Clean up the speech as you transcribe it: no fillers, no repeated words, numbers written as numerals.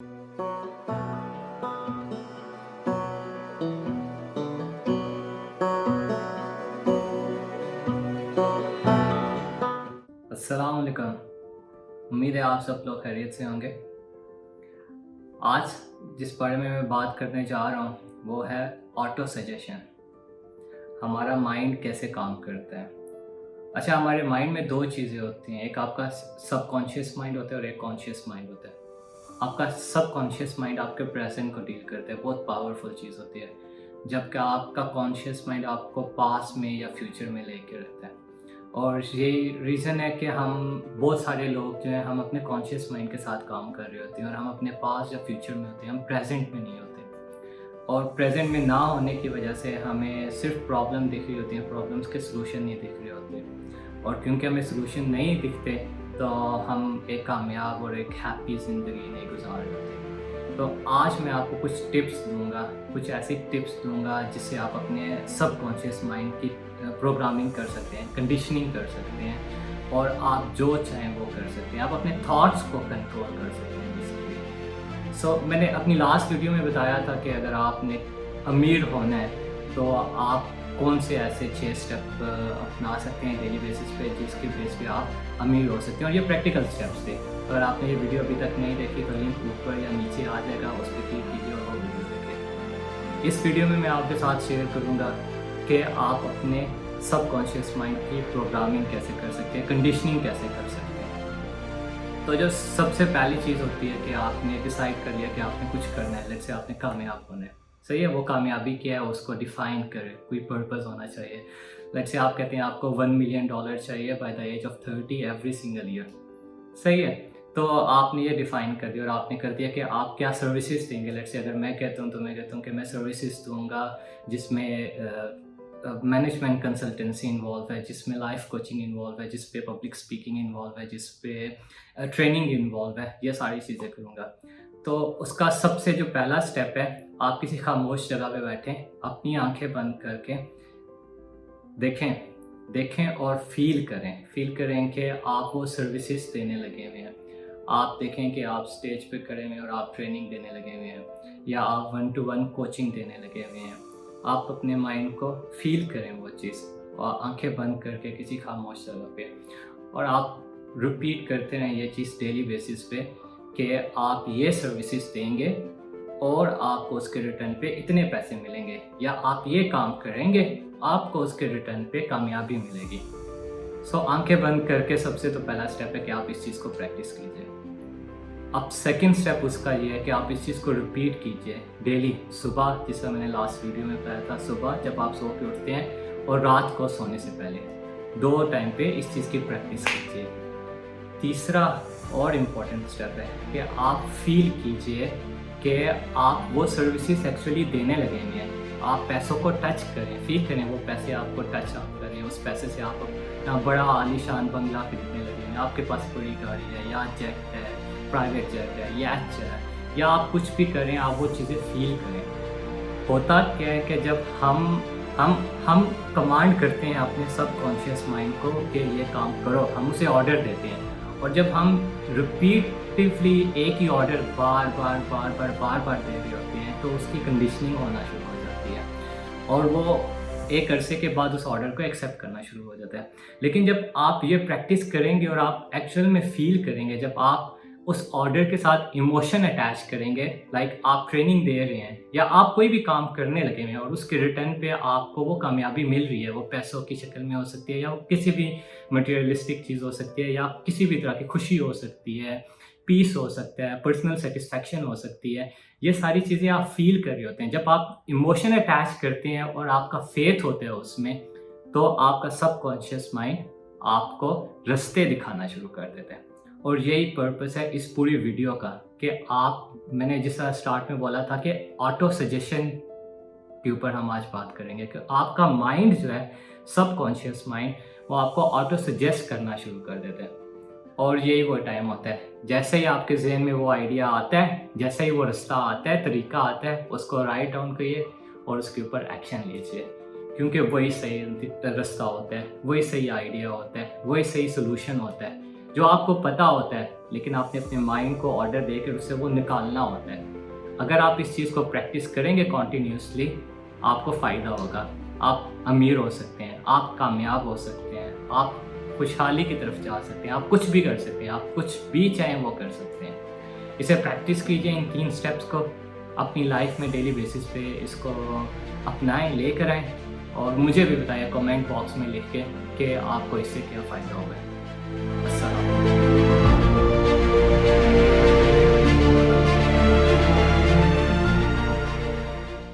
अस्सलाम वालेकुम। उम्मीद है आप सब लोग खैरियत से होंगे। आज जिस बारे में मैं बात करने जा रहा हूँ वो है ऑटो सजेशन। हमारा माइंड कैसे काम करता है। अच्छा, हमारे माइंड में दो चीज़ें होती हैं, एक आपका सबकॉन्शियस माइंड होता है और एक कॉन्शियस माइंड होता है। आपका सबकॉन्शियस माइंड आपके प्रेजेंट को डील करता है, बहुत पावरफुल चीज़ होती है, जबकि आपका कॉन्शियस माइंड आपको पास्ट में या फ्यूचर में लेके रखता है। और यही रीज़न है कि हम बहुत सारे लोग जो हैं हम अपने कॉन्शियस माइंड के साथ काम कर रहे होते हैं और हम अपने पास या फ्यूचर में होते हैं, हम प्रेजेंट में नहीं होते। और प्रेजेंट में ना होने की वजह से हमें सिर्फ प्रॉब्लम दिख रही होती है, प्रॉब्लम्स के सलूशन नहीं दिख रहे होते। और क्योंकि हमें सलूशन नहीं दिखते तो हम एक कामयाब और एक हैप्पी ज़िंदगी नहीं गुजार रहे होते। तो आज मैं आपको कुछ टिप्स दूंगा, कुछ ऐसे टिप्स दूंगा जिससे आप अपने सबकॉन्शियस माइंड की प्रोग्रामिंग कर सकते हैं, कंडीशनिंग कर सकते हैं और आप जो चाहें वो कर सकते हैं। आप अपने थॉट्स को कंट्रोल कर सकते हैं बेसिकली। मैंने अपनी लास्ट वीडियो में बताया था कि अगर आपने अमीर होना है तो आप कौन से ऐसे 6 स्टेप अपना सकते हैं डेली बेसिस पे, जिसके बेस पे आप अमीर हो सकते हैं। और ये प्रैक्टिकल स्टेप्स थे। अगर आपने ये वीडियो अभी तक नहीं देखी तो लिंक ऊपर या नीचे आ जाएगा, उस पर क्लिक कीजिए और वो वीडियो देखिए। इस वीडियो में मैं आपके साथ शेयर करूँगा कि आप अपने सबकॉन्शियस माइंड की प्रोग्रामिंग कैसे कर सकते हैं, कंडीशनिंग कैसे कर सकते हैं। तो जो सबसे पहली चीज़ होती है कि आपने डिसाइड कर लिया कि आपने कुछ करना है, लेट्स से आपने कामयाब होना है, सही है। वो कामयाबी क्या है उसको डिफाइन करें, कोई पर्पस होना चाहिए। लेट्स से आप कहते हैं आपको $1 मिलियन चाहिए by the age of 30 every single year, सही है। तो आपने ये डिफ़ाइन कर दिया और आपने कर दिया कि आप क्या सर्विसेज देंगे। लेट्स से अगर मैं कहता हूँ तो मैं कहता हूँ कि मैं सर्विसेज दूंगा जिसमें मैनेजमेंट कंसल्टेंसी इन्वॉल्व है, जिसमें लाइफ कोचिंग इन्वॉल्व है, जिस पे पब्लिक स्पीकिंग इन्वॉल्व है, जिस पे ट्रेनिंग इन्वॉल्व है, ये सारी चीज़ें करूँगा। तो उसका सबसे जो पहला स्टेप है, आप किसी खामोश जगह पे बैठें, अपनी आंखें बंद करके देखें और फील करें कि आप वो सर्विसेज देने लगे हुए हैं। आप देखें कि आप स्टेज पे खड़े हुए हैं और आप ट्रेनिंग देने लगे हुए हैं या आप 1-to-1 कोचिंग देने लगे हुए हैं। आप अपने माइंड को फील करें वो चीज़, और आंखें बंद करके किसी खामोश जगह पे, और आप रिपीट करते रहें ये चीज़ डेली बेसिस पे कि आप ये सर्विसेज देंगे और आपको उसके रिटर्न पे इतने पैसे मिलेंगे, या आप ये काम करेंगे आपको उसके रिटर्न पे कामयाबी मिलेगी। आंखें बंद करके सबसे तो पहला स्टेप है कि आप इस चीज़ को प्रैक्टिस कीजिए। अब सेकंड स्टेप उसका ये है कि आप इस चीज़ को रिपीट कीजिए डेली, सुबह, जैसा मैंने लास्ट वीडियो में बताया था, सुबह जब आप सो के उठते हैं और रात को सोने से पहले, 2 टाइम पे इस चीज़ की प्रैक्टिस कीजिए। तीसरा और इम्पॉर्टेंट स्टेप है कि आप फील कीजिए कि आप वो सर्विसेज एक्चुअली देने लगे हैं। आप पैसों को टच करें, फील करें वो पैसे आपको टच आप करें। उस पैसे से आप अपना बड़ा आलीशान बंगला खरीदने लगे हैं, आपके पास बड़ी गाड़ी है या जेट है, प्राइवेट जेट है, याच है, या आप कुछ भी करें, आप वो चीज़ें फील करें। होता क्या है कि जब हम कमांड करते हैं अपने सबकॉन्शियस माइंड को कि ये काम करो, हम उसे ऑर्डर देते हैं, और जब हम रिपीटिवली एक ही ऑर्डर बार बार दे रहे होते हैं तो उसकी कंडीशनिंग होना शुरू हो जाती है और वो एक अरसे के बाद उस ऑर्डर को एक्सेप्ट करना शुरू हो जाता है। लेकिन जब आप ये प्रैक्टिस करेंगे और आप एक्चुअल में फील करेंगे, जब आप उस ऑर्डर के साथ इमोशन अटैच करेंगे, लाइक आप ट्रेनिंग दे रहे हैं या आप कोई भी काम करने लगे हैं और उसके रिटर्न पे आपको वो कामयाबी मिल रही है, वो पैसों की शक्ल में हो सकती है या वो किसी भी मटेरियलिस्टिक चीज़ हो सकती है या किसी भी तरह की खुशी हो सकती है, पीस हो सकता है, पर्सनल सेटिस्फैक्शन हो सकती है। ये सारी चीज़ें आप फील कर रहे होते हैं। जब आप इमोशन अटैच करते हैं और आपका फेथ होता है उसमें, तो आपका सबकॉन्शियस माइंड आपको रास्ते दिखाना शुरू कर देता है। और यही पर्पस है इस पूरी वीडियो का कि मैंने जिस तरह स्टार्ट में बोला था कि ऑटो सजेशन के ऊपर हम आज बात करेंगे कि आपका माइंड जो है, सबकॉन्शियस माइंड, वो आपको ऑटो सजेस्ट करना शुरू कर देता है। और यही वो टाइम होता है, जैसे ही आपके जहन में वो आइडिया आता है, जैसे ही वो रास्ता आता है, तरीका आता है, उसको राइट डाउन करिए और उसके ऊपर एक्शन लीजिए, क्योंकि वही सही रास्ता होता है, वही सही आइडिया होता है, वही सही सोल्यूशन होता है। जो आपको पता होता है, लेकिन आपने अपने माइंड को ऑर्डर देकर उससे वो निकालना होता है। अगर आप इस चीज़ को प्रैक्टिस करेंगे कॉन्टीन्यूसली, आपको फ़ायदा होगा। आप अमीर हो सकते हैं, आप कामयाब हो सकते हैं, आप खुशहाली की तरफ जा सकते हैं, आप कुछ भी कर सकते हैं, आप कुछ भी चाहें वो कर सकते हैं। इसे प्रैक्टिस कीजिए, इन 3 स्टेप्स को अपनी लाइफ में डेली बेसिस पे इसको अपनाएं, लेकर आएँ और मुझे भी बताइए कमेंट बॉक्स में लिख के कि आपको इससे क्या फ़ायदा होगा।